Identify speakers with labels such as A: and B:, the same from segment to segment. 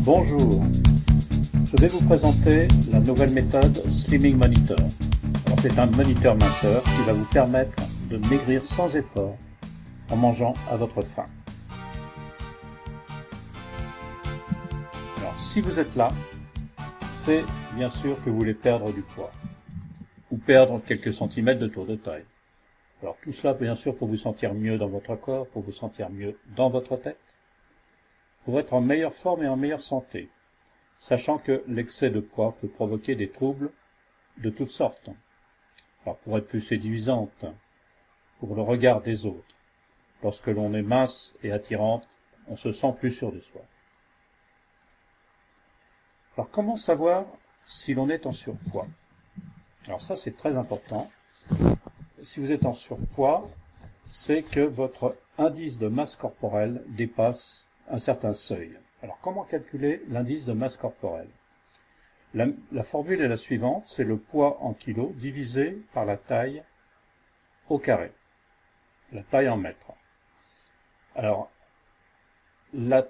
A: Bonjour, je vais vous présenter la nouvelle méthode Slimming Monitor. C'est un moniteur minceur qui va vous permettre de maigrir sans effort en mangeant à votre faim. Alors, si vous êtes là, c'est bien sûr que vous voulez perdre du poids ou perdre quelques centimètres de tour de taille. Alors tout cela, bien sûr, pour vous sentir mieux dans votre corps, pour vous sentir mieux dans votre tête, pour être en meilleure forme et en meilleure santé, sachant que l'excès de poids peut provoquer des troubles de toutes sortes. Alors pour être plus séduisante, pour le regard des autres, lorsque l'on est mince et attirante, on se sent plus sûr de soi. Alors comment savoir si l'on est en surpoids? Alors ça c'est très important. Si vous êtes en surpoids, c'est que votre indice de masse corporelle dépasse un certain seuil. Alors comment calculer l'indice de masse corporelle? La formule est la suivante, c'est le poids en kilos divisé par la taille au carré, la taille en mètres. Alors la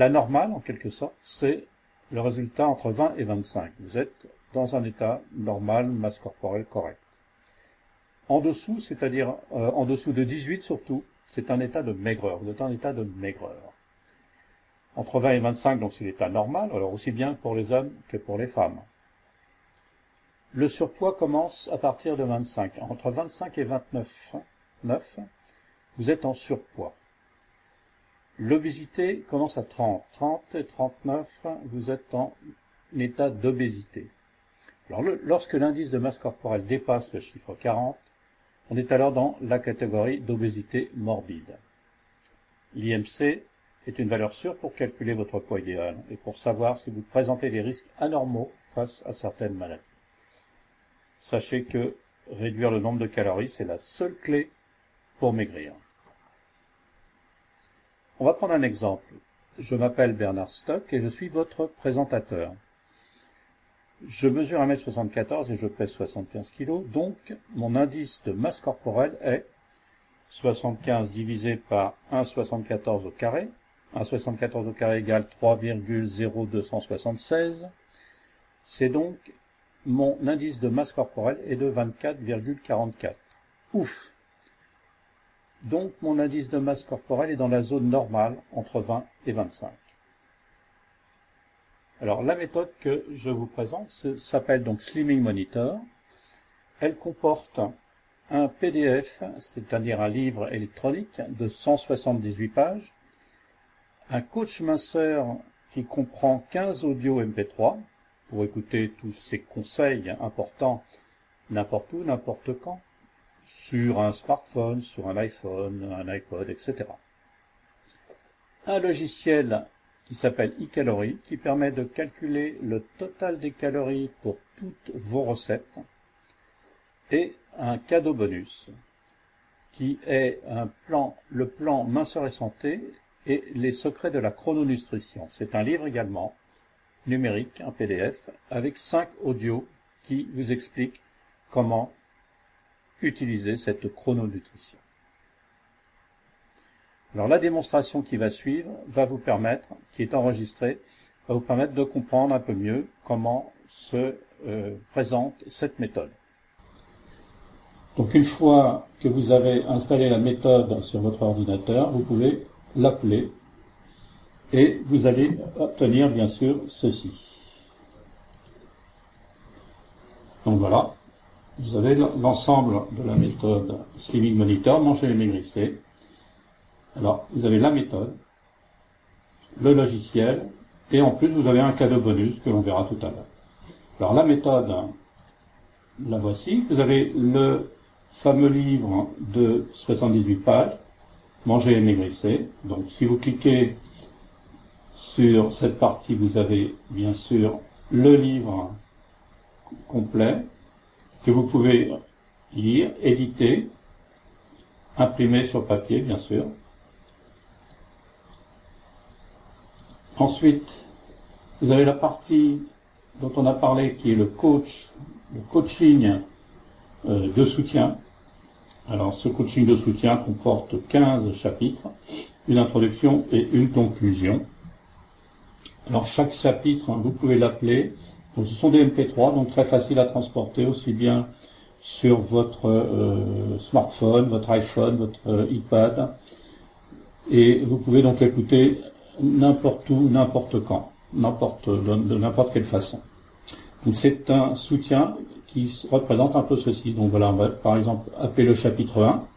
A: normale en quelque sorte, c'est le résultat entre 20 et 25. Vous êtes dans un état normal, masse corporelle correcte. En dessous, c'est-à-dire en dessous de 18 surtout, c'est un état de maigreur. Vous êtes en état de maigreur. Entre 20 et 25, donc c'est l'état normal, alors aussi bien pour les hommes que pour les femmes. Le surpoids commence à partir de 25. Entre 25 et 29, vous êtes en surpoids. L'obésité commence à 30. 30 et 39, vous êtes en état d'obésité. Alors lorsque l'indice de masse corporelle dépasse le chiffre 40, on est alors dans la catégorie d'obésité morbide. L'IMC est une valeur sûre pour calculer votre poids idéal et pour savoir si vous présentez des risques anormaux face à certaines maladies. Sachez que réduire le nombre de calories, c'est la seule clé pour maigrir. On va prendre un exemple. Je m'appelle Bernard Stock et je suis votre présentateur. Je mesure 1m74 et je pèse 75 kg, donc mon indice de masse corporelle est 75 divisé par 1,74 au carré. 1,74 au carré égale 3,0276. C'est donc mon indice de masse corporelle est de 24,44. Ouf! Donc mon indice de masse corporelle est dans la zone normale entre 20 et 25. Alors la méthode que je vous présente s'appelle donc Slimming Monitor. Elle comporte un PDF, c'est-à-dire un livre électronique de 178 pages, un coach minceur qui comprend 15 audios MP3 pour écouter tous ces conseils importants n'importe où, n'importe quand, sur un smartphone, sur un iPhone, un iPod, etc. Un logiciel qui s'appelle eCalorie, qui permet de calculer le total des calories pour toutes vos recettes, et un cadeau bonus, qui est le plan Minceur et Santé et les secrets de la chrononutrition. C'est un livre également, numérique, un PDF, avec 5 audios qui vous expliquent comment utiliser cette chrononutrition. Alors la démonstration qui va suivre va vous permettre, qui est enregistrée, va vous permettre de comprendre un peu mieux comment se présente cette méthode. Donc une fois que vous avez installé la méthode sur votre ordinateur, vous pouvez l'appeler et vous allez obtenir bien sûr ceci. Donc voilà, vous avez l'ensemble de la méthode Slimming Monitor, manger et maigrissez. Alors vous avez la méthode, le logiciel et en plus vous avez un cadeau bonus que l'on verra tout à l'heure. Alors la méthode, la voici. Vous avez le fameux livre de 78 pages, Manger et maigrissez. Donc si vous cliquez sur cette partie, vous avez bien sûr le livre complet que vous pouvez lire, éditer, imprimer sur papier bien sûr. Ensuite, vous avez la partie dont on a parlé qui est le coaching de soutien. Alors ce coaching de soutien comporte 15 chapitres, une introduction et une conclusion. Alors chaque chapitre, vous pouvez l'appeler. Donc, ce sont des MP3, donc très faciles à transporter aussi bien sur votre smartphone, votre iPhone, votre iPad. Et vous pouvez donc l'écouter n'importe où, n'importe quand, de n'importe quelle façon. Donc c'est un soutien qui représente un peu ceci. Donc voilà, on va par exemple appeler le chapitre 1.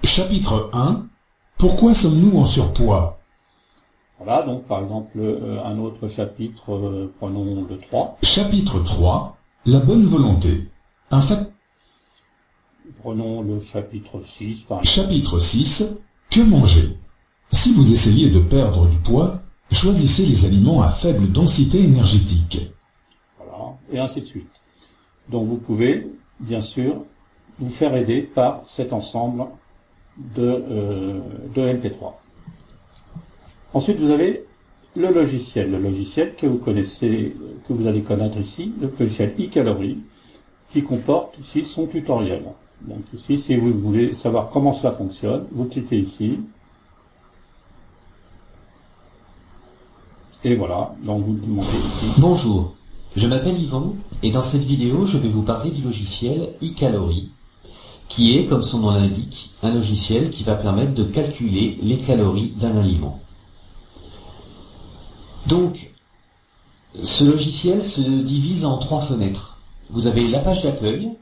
B: Chapitre 1. Pourquoi sommes-nous en surpoids?
A: Voilà, donc par exemple un autre chapitre, prenons le 3.
B: Chapitre 3. La bonne volonté. Un fait.
A: Prenons le chapitre 6 par exemple.
B: Chapitre 6. Que manger? Si vous essayez de perdre du poids, choisissez les aliments à faible densité énergétique.
A: Voilà, et ainsi de suite. Donc vous pouvez, bien sûr, vous faire aider par cet ensemble de MP3. Ensuite, vous avez le logiciel que vous connaissez, que vous allez connaître ici, le logiciel eCalorie, qui comporte ici son tutoriel. Donc ici, si vous voulez savoir comment cela fonctionne, vous cliquez ici. Et voilà, donc vous demandez ici.
C: Bonjour, je m'appelle Yvan et dans cette vidéo, je vais vous parler du logiciel eCalorie, qui est, comme son nom l'indique, un logiciel qui va permettre de calculer les calories d'un aliment. Donc, ce logiciel se divise en 3 fenêtres. Vous avez la page d'accueil,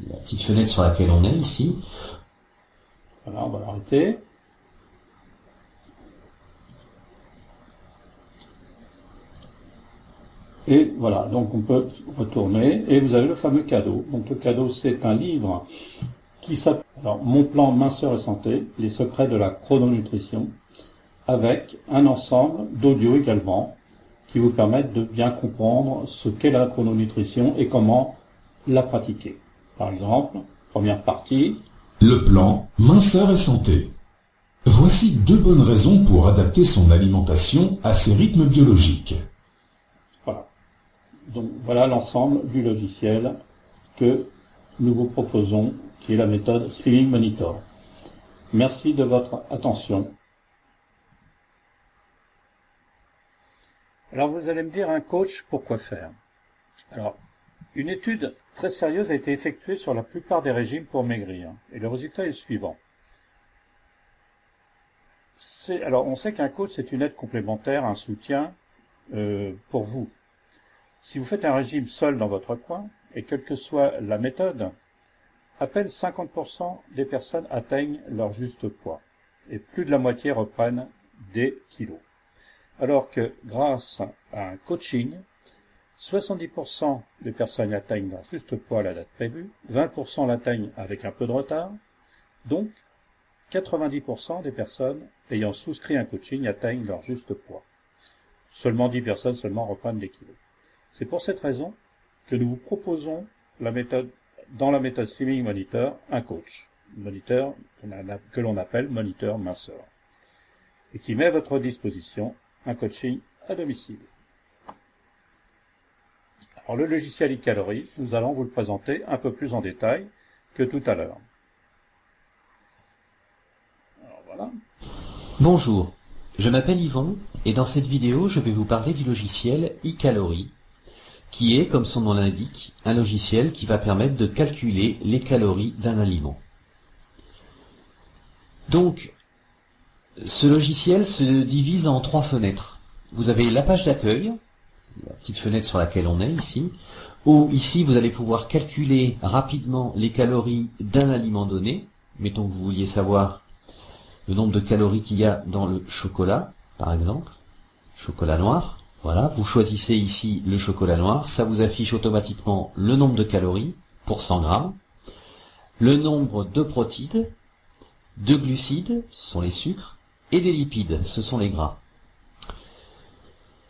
C: la petite fenêtre sur laquelle on est ici.
A: Voilà, on va l'arrêter. Et voilà, donc on peut retourner, et vous avez le fameux cadeau. Donc le cadeau, c'est un livre qui s'appelle Mon plan minceur et santé, les secrets de la chrononutrition, avec un ensemble d'audio également, qui vous permettent de bien comprendre ce qu'est la chrononutrition et comment la pratiquer. Par exemple, première partie.
B: Le plan minceur et santé. Voici 2 bonnes raisons pour adapter son alimentation à ses rythmes biologiques.
A: Voilà. Donc voilà l'ensemble du logiciel que nous vous proposons, qui est la méthode Slimming Monitor. Merci de votre attention. Alors vous allez me dire, un coach, pourquoi faire? Alors, une étude très sérieuse a été effectuée sur la plupart des régimes pour maigrir, et le résultat est le suivant. Alors, on sait qu'un coach, c'est une aide complémentaire, un soutien pour vous. Si vous faites un régime seul dans votre coin, et quelle que soit la méthode, à peine 50% des personnes atteignent leur juste poids, et plus de la moitié reprennent des kilos. Alors que grâce à un coaching, 70% des personnes atteignent leur juste poids à la date prévue, 20% l'atteignent avec un peu de retard, donc 90% des personnes ayant souscrit un coaching atteignent leur juste poids. Seulement 10 personnes reprennent des kilos. C'est pour cette raison que nous vous proposons dans la méthode Slimming Monitor, un coach, moniteur que l'on appelle moniteur minceur, et qui met à votre disposition un coaching à domicile. Alors le logiciel eCalorie, nous allons vous le présenter un peu plus en détail que tout à l'heure. Alors voilà.
C: Bonjour, je m'appelle Yvan et dans cette vidéo, je vais vous parler du logiciel eCalorie, qui est, comme son nom l'indique, un logiciel qui va permettre de calculer les calories d'un aliment. Donc, ce logiciel se divise en 3 fenêtres. Vous avez la page d'accueil, la petite fenêtre sur laquelle on est ici, où ici vous allez pouvoir calculer rapidement les calories d'un aliment donné. Mettons que vous vouliez savoir le nombre de calories qu'il y a dans le chocolat, par exemple, chocolat noir. Voilà, vous choisissez ici le chocolat noir, ça vous affiche automatiquement le nombre de calories pour 100 grammes, le nombre de protides, de glucides, ce sont les sucres, et des lipides, ce sont les gras.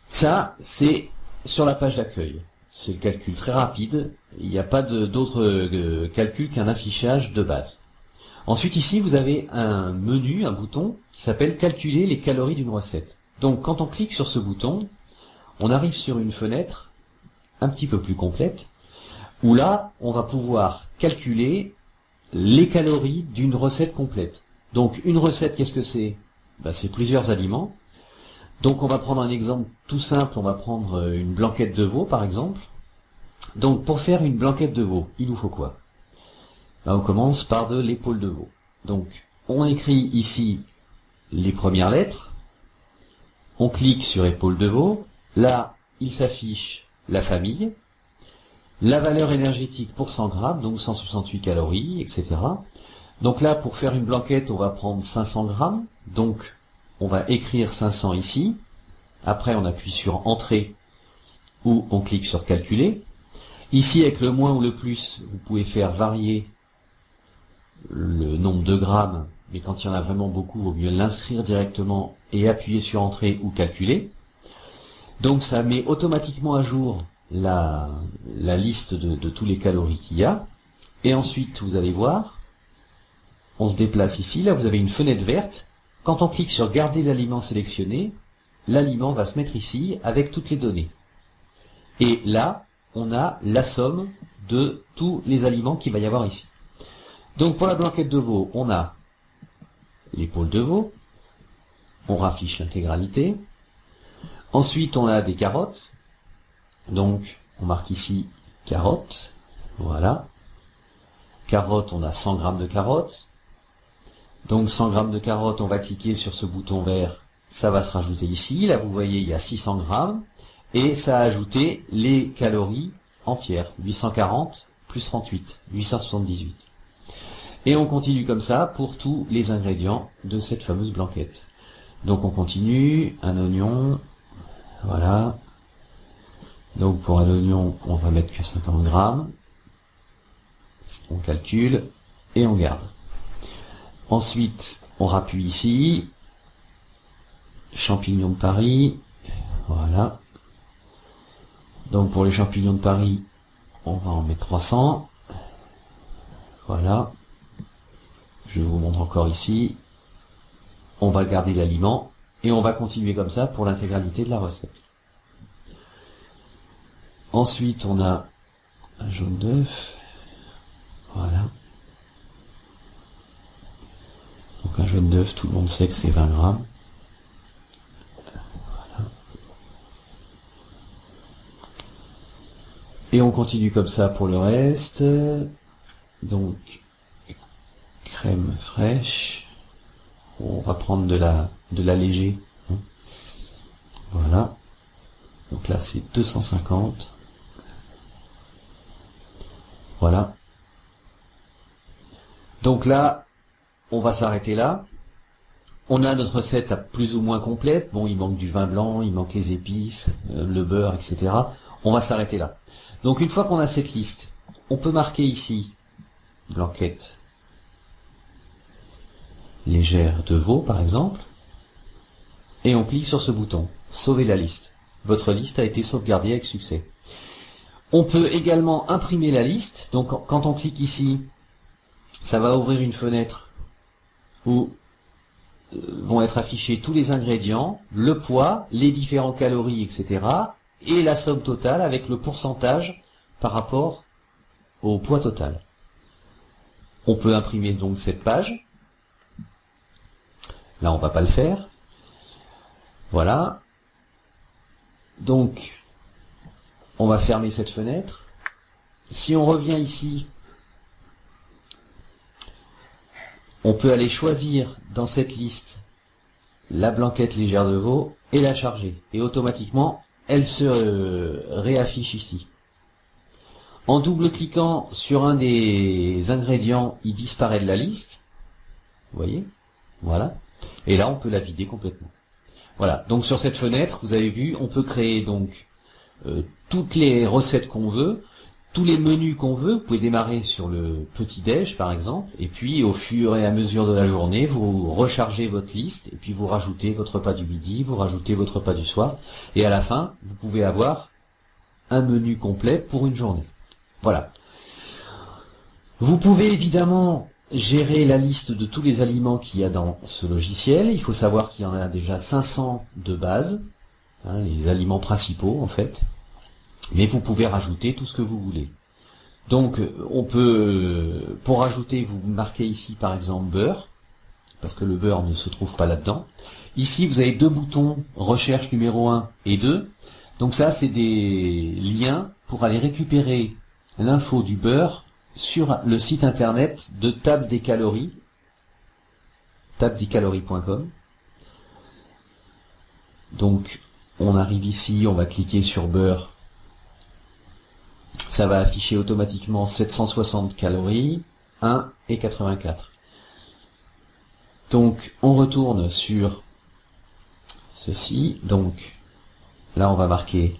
C: Ça, c'est sur la page d'accueil. C'est le calcul très rapide, il n'y a pas d'autre calcul qu'un affichage de base. Ensuite, ici, vous avez un menu, un bouton, qui s'appelle « Calculer les calories d'une recette ». Donc, quand on clique sur ce bouton, on arrive sur une fenêtre un petit peu plus complète, où là, on va pouvoir calculer les calories d'une recette complète. Donc, une recette, qu'est-ce que c'est? C'est plusieurs aliments. Donc on va prendre un exemple tout simple, on va prendre une blanquette de veau par exemple. Donc pour faire une blanquette de veau, il nous faut quoi? Ben, on commence par de l'épaule de veau. Donc on écrit ici les premières lettres, on clique sur épaule de veau, là il s'affiche la famille, la valeur énergétique pour 100 grammes, donc 168 calories, etc. Donc là pour faire une blanquette on va prendre 500 grammes, donc on va écrire 500 ici, après on appuie sur entrée ou on clique sur calculer. Ici avec le moins ou le plus, vous pouvez faire varier le nombre de grammes, mais quand il y en a vraiment beaucoup, il vaut mieux l'inscrire directement et appuyer sur entrée ou calculer. Donc ça met automatiquement à jour la liste de tous les calories qu'il y a. Et ensuite vous allez voir, on se déplace ici, là vous avez une fenêtre verte. Quand on clique sur garder l'aliment sélectionné, l'aliment va se mettre ici avec toutes les données. Et là, on a la somme de tous les aliments qu'il va y avoir ici. Donc pour la blanquette de veau, on a l'épaule de veau, on raffiche l'intégralité. Ensuite, on a des carottes. Donc, on marque ici carottes. Voilà. Carottes, on a 100 grammes de carottes. Donc 100 grammes de carottes, on va cliquer sur ce bouton vert, ça va se rajouter ici. Là vous voyez il y a 600 grammes et ça a ajouté les calories entières, 840 plus 38, 878. Et on continue comme ça pour tous les ingrédients de cette fameuse blanquette. Donc on continue, un oignon, voilà. Donc pour un oignon, on va mettre que 50 grammes. On calcule et on garde. Ensuite, on rappuie ici, champignons de Paris, voilà. Donc pour les champignons de Paris, on va en mettre 300, voilà. Je vous montre encore ici, on va garder l'aliment, et on va continuer comme ça pour l'intégralité de la recette. Ensuite, on a un jaune d'œuf, voilà. Donc un jaune d'œuf, tout le monde sait que c'est 20 grammes. Voilà. Et on continue comme ça pour le reste. Donc, crème fraîche. On va prendre de la léger. Voilà. Donc là, c'est 250. Voilà. Donc là, on va s'arrêter là. On a notre recette plus ou moins complète. Bon, il manque du vin blanc, il manque les épices, le beurre, etc. On va s'arrêter là. Donc une fois qu'on a cette liste, on peut marquer ici blanquette légère de veau par exemple. Et on clique sur ce bouton, sauver la liste. Votre liste a été sauvegardée avec succès. On peut également imprimer la liste. Donc quand on clique ici, ça va ouvrir une fenêtre où vont être affichés tous les ingrédients, le poids, les différents calories, etc. et la somme totale avec le pourcentage par rapport au poids total. On peut imprimer donc cette page. Là, on va pas le faire. Voilà. Donc, on va fermer cette fenêtre. Si on revient ici, on peut aller choisir dans cette liste la blanquette légère de veau et la charger. Et automatiquement, elle se réaffiche ici. En double-cliquant sur un des ingrédients, il disparaît de la liste. Vous voyez? Voilà. Et là, on peut la vider complètement. Voilà. Donc sur cette fenêtre, vous avez vu, on peut créer donc toutes les recettes qu'on veut. Tous les menus qu'on veut. Vous pouvez démarrer sur le petit-déj par exemple, et puis au fur et à mesure de la journée, vous rechargez votre liste, et puis vous rajoutez votre repas du midi, vous rajoutez votre repas du soir, et à la fin, vous pouvez avoir un menu complet pour une journée. Voilà. Vous pouvez évidemment gérer la liste de tous les aliments qu'il y a dans ce logiciel. Il faut savoir qu'il y en a déjà 500 de base, hein, les aliments principaux en fait. Mais vous pouvez rajouter tout ce que vous voulez. Donc on peut, pour rajouter, vous marquez ici par exemple beurre, parce que le beurre ne se trouve pas là-dedans. Ici, vous avez deux boutons, recherche numéro 1 et 2. Donc ça, c'est des liens pour aller récupérer l'info du beurre sur le site internet de Table des calories, tabedescalories.com. Donc, on arrive ici, on va cliquer sur beurre. Ça va afficher automatiquement 760 calories, 1 et 84. Donc, on retourne sur ceci. Donc, là, on va marquer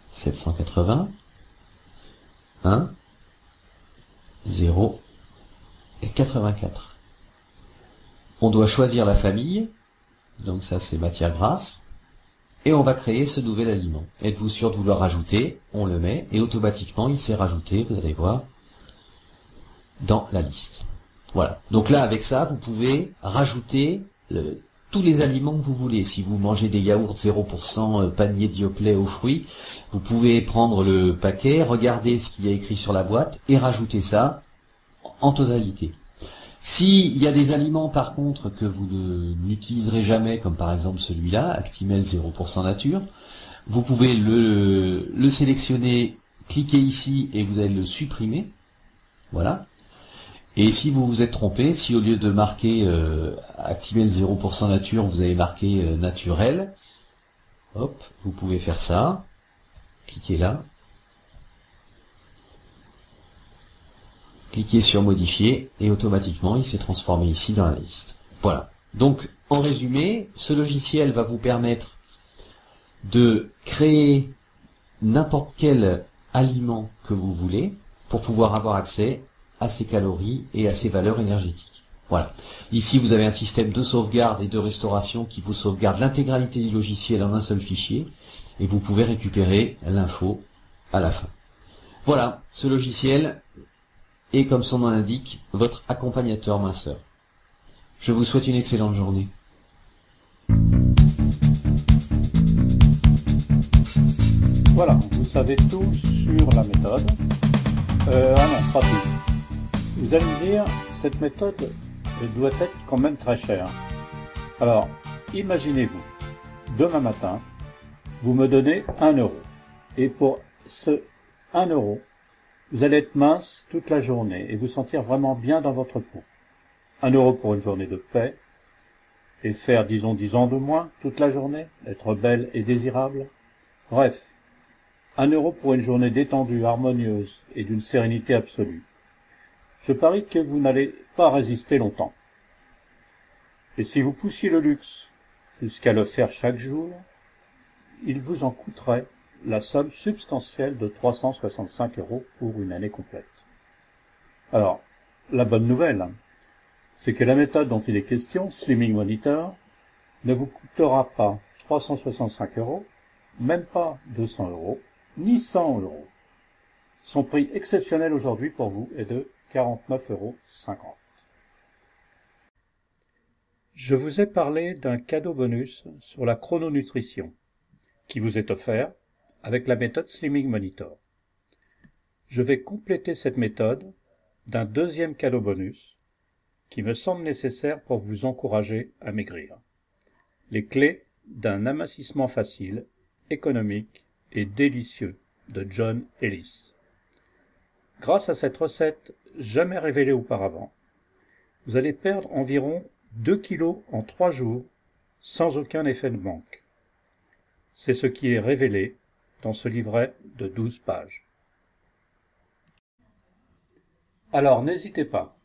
C: 780, 1, 0 et 84. On doit choisir la famille. Donc ça, c'est matière grasse. Et on va créer ce nouvel aliment. Êtes-vous sûr de vouloir rajouter? On le met et automatiquement il s'est rajouté, vous allez voir, dans la liste. Voilà. Donc là, avec ça, vous pouvez rajouter tous les aliments que vous voulez. Si vous mangez des yaourts 0% panier Dioplait aux fruits, vous pouvez prendre le paquet, regarder ce qu'il y a écrit sur la boîte et rajouter ça en totalité. S'il y a des aliments par contre que vous n'utiliserez jamais, comme par exemple celui-là, Actimel 0% nature, vous pouvez le sélectionner, cliquer ici et vous allez le supprimer. Voilà. Et si vous vous êtes trompé, si au lieu de marquer Actimel 0% nature, vous avez marqué naturel, hop, vous pouvez faire ça. Cliquez là. Cliquez sur modifier et automatiquement il s'est transformé ici dans la liste. Voilà. Donc en résumé, ce logiciel va vous permettre de créer n'importe quel aliment que vous voulez pour pouvoir avoir accès à ses calories et à ses valeurs énergétiques. Voilà. Ici vous avez un système de sauvegarde et de restauration qui vous sauvegarde l'intégralité du logiciel en un seul fichier et vous pouvez récupérer l'info à la fin. Voilà, ce logiciel et comme son nom l'indique, votre accompagnateur minceur. Je vous souhaite une excellente journée.
A: Voilà, vous savez tout sur la méthode. Non, pas tout. Vous allez me dire, cette méthode doit être quand même très chère. Alors, imaginez-vous, demain matin, vous me donnez 1 euro. Et pour ce 1 euro, vous allez être mince toute la journée et vous sentir vraiment bien dans votre peau. 1 euro pour une journée de paix et faire, disons, 10 ans de moins toute la journée, être belle et désirable. Bref, 1 euro pour une journée détendue, harmonieuse et d'une sérénité absolue. Je parie que vous n'allez pas résister longtemps. Et si vous poussiez le luxe jusqu'à le faire chaque jour, il vous en coûterait la somme substantielle de 365 € pour une année complète. Alors, la bonne nouvelle, c'est que la méthode dont il est question, Slimming Monitor, ne vous coûtera pas 365 €, même pas 200 €, ni 100 €. Son prix exceptionnel aujourd'hui pour vous est de 49,50 €. Je vous ai parlé d'un cadeau bonus sur la chrononutrition, qui vous est offert avec la méthode Slimming Monitor. Je vais compléter cette méthode d'un deuxième cadeau bonus qui me semble nécessaire pour vous encourager à maigrir. Les clés d'un amincissement facile, économique et délicieux de John Ellis. Grâce à cette recette jamais révélée auparavant, vous allez perdre environ 2 kg en 3 jours sans aucun effet de manque. C'est ce qui est révélé dans ce livret de 12 pages. Alors n'hésitez pas,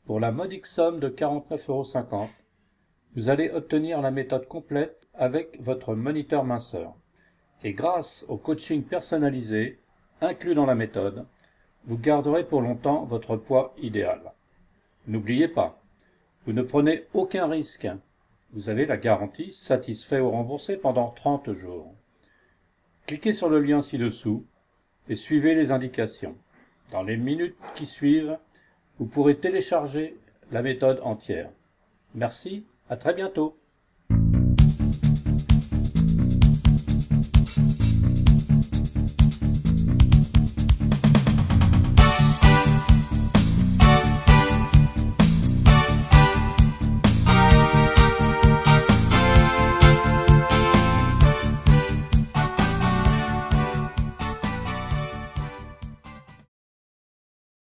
A: pour la modique somme de 49,50 €, vous allez obtenir la méthode complète avec votre moniteur minceur. Et grâce au coaching personnalisé, inclus dans la méthode, vous garderez pour longtemps votre poids idéal. N'oubliez pas, vous ne prenez aucun risque. Vous avez la garantie satisfait ou remboursé pendant 30 jours. Cliquez sur le lien ci-dessous et suivez les indications. Dans les minutes qui suivent, vous pourrez télécharger la méthode entière. Merci, à très bientôt.